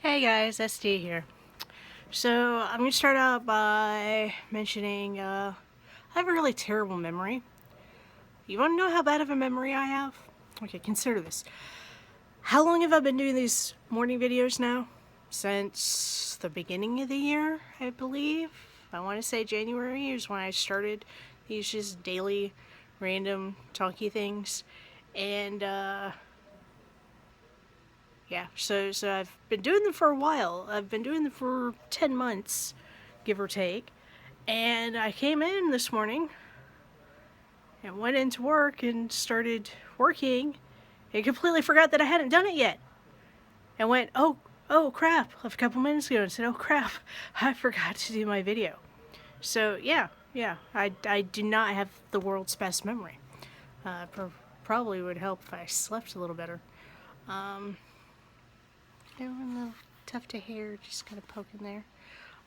Hey guys, SD here. So I'm gonna start out by mentioning I have a really terrible memory. You want to know how bad of a memory I have? Okay, consider this. How long have I been doing these morning videos now? Since the beginning of the year, I believe. I want to say January is when I started these just daily, random, talky things, and yeah, so I've been doing them for a while. I've been doing them for 10 months, give or take. And I came in this morning and went into work and started working and completely forgot that I hadn't done it yet. And went, oh crap, a couple minutes ago, and said, oh crap, I forgot to do my video. So yeah, I do not have the world's best memory. Probably would help if I slept a little better. And the tuft of hair just kind of poking there.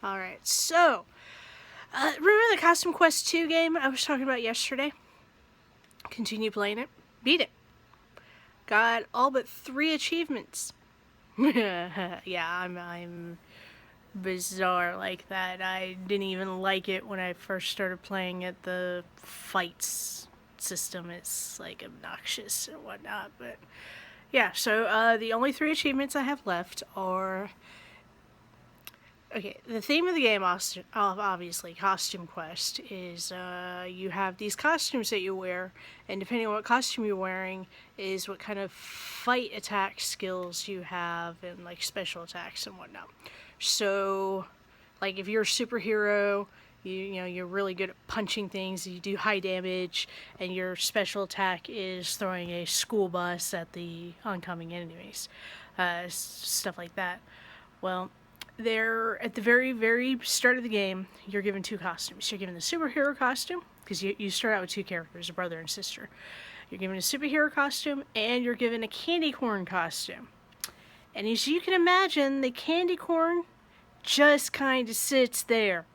Alright, so, remember the Costume Quest 2 game I was talking about yesterday? Continue playing it. Beat it. Got all but 3 achievements. Yeah, I'm bizarre like that. I didn't even like it when I first started playing it. The fights system is like obnoxious and whatnot, but yeah, so the only 3 achievements I have left are... Okay, the theme of the game, obviously, Costume Quest, is you have these costumes that you wear, and depending on what costume you're wearing, is what kind of fight attack skills you have, and like special attacks and whatnot. So, like if you're a superhero, you know you're really good at punching things, you do high damage, and your special attack is throwing a school bus at the oncoming enemies, stuff like that. Well, they're at the very, very start of the game, you're given 2 costumes. You're given the superhero costume, because you start out with 2 characters, a brother and sister. You're given a superhero costume, and you're given a candy corn costume. And as you can imagine, the candy corn just kind of sits there.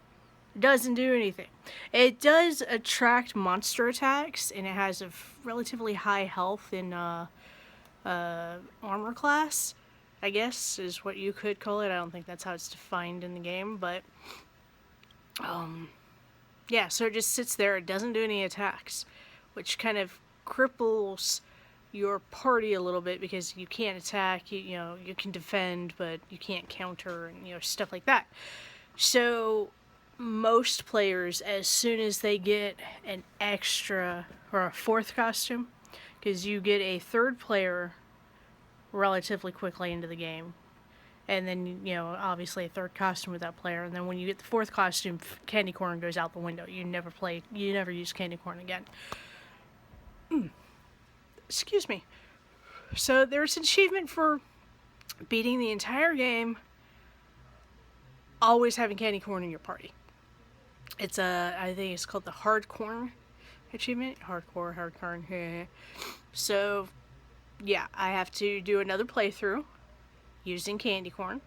It doesn't do anything. It does attract monster attacks, and it has a relatively high health in armor class, I guess, is what you could call it. I don't think that's how it's defined in the game, but yeah, so it just sits there. It doesn't do any attacks, which kind of cripples your party a little bit because you can't attack, you know, you can defend, but you can't counter, and, you know, stuff like that. So most players, as soon as they get an extra or a 4th costume, because you get a 3rd player relatively quickly into the game, and then, you know, obviously a 3rd costume with that player, and then when you get the 4th costume, candy corn goes out the window. You never use candy corn again. Excuse me. So there's an achievement for beating the entire game, always having candy corn in your party. It's I think it's called the hardcore achievement. Hardcore. So yeah, I have to do another playthrough using candy corn.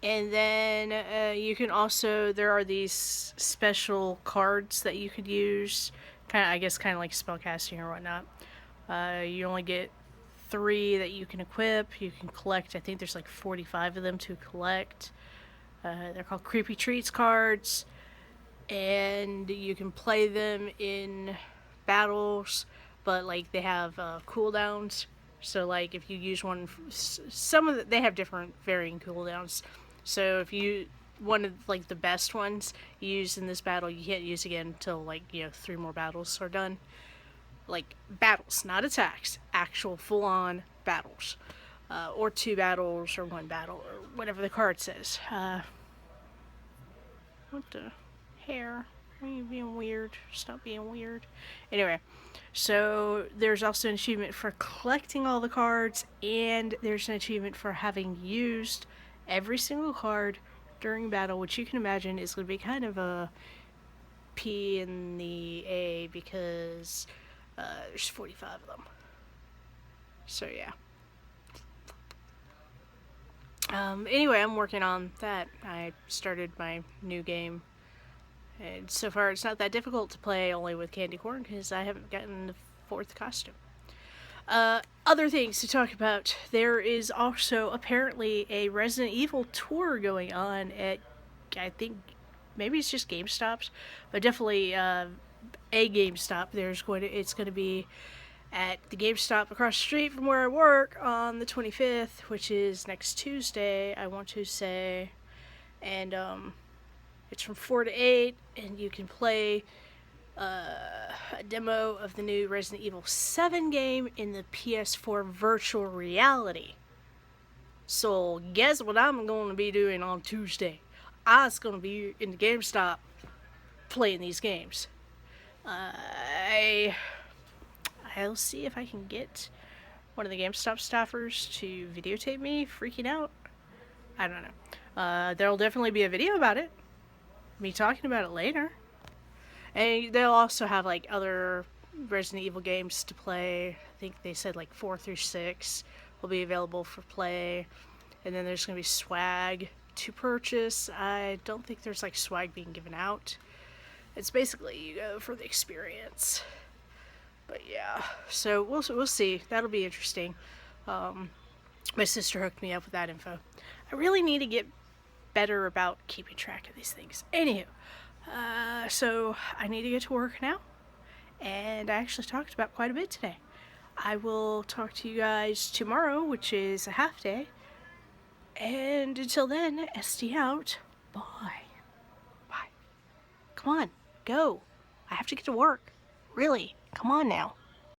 And then you can also, there are these special cards that you could use, kind of, I guess, kind of like spellcasting or whatnot. You only get 3 that you can equip. You can collect, I think there's like 45 of them to collect. They're called Creepy Treats cards, and you can play them in battles, but like they have cooldowns. So like if you use one, they have different varying cooldowns. So if you, one of like the best ones you use in this battle, you can't use again until like, you know, 3 more battles are done. Like battles, not attacks, actual full-on battles, or 2 battles or 1 battle or whatever the card says. What the hair? Are you being weird? Stop being weird. Anyway, so there's also an achievement for collecting all the cards, and there's an achievement for having used every single card during battle, which you can imagine is going to be kind of a P in the A because there's 45 of them. So yeah. Anyway, I'm working on that. I started my new game, and so far it's not that difficult to play only with candy corn because I haven't gotten the 4th costume. Other things to talk about. There is also apparently a Resident Evil tour going on at, I think, maybe it's just GameStops, but definitely a GameStop. It's going to be at the GameStop across the street from where I work on the 25th, which is next Tuesday, I want to say. And it's from 4 to 8, and you can play a demo of the new Resident Evil 7 game in the PS4 virtual reality. So guess what I'm going to be doing on Tuesday? I was going to be in the GameStop playing these games. I'll see if I can get one of the GameStop staffers to videotape me freaking out. I don't know. There'll definitely be a video about it. Me talking about it later. And they'll also have like other Resident Evil games to play. I think they said like 4 through 6 will be available for play. And then there's going to be swag to purchase. I don't think there's like swag being given out. It's basically you go for the experience. But yeah, so we'll see. That'll be interesting. My sister hooked me up with that info. I really need to get better about keeping track of these things. Anywho, so I need to get to work now, and I actually talked about quite a bit today. I will talk to you guys tomorrow, which is a half day. And until then, SD out. Bye. Bye. Come on, go. I have to get to work. Really, come on now.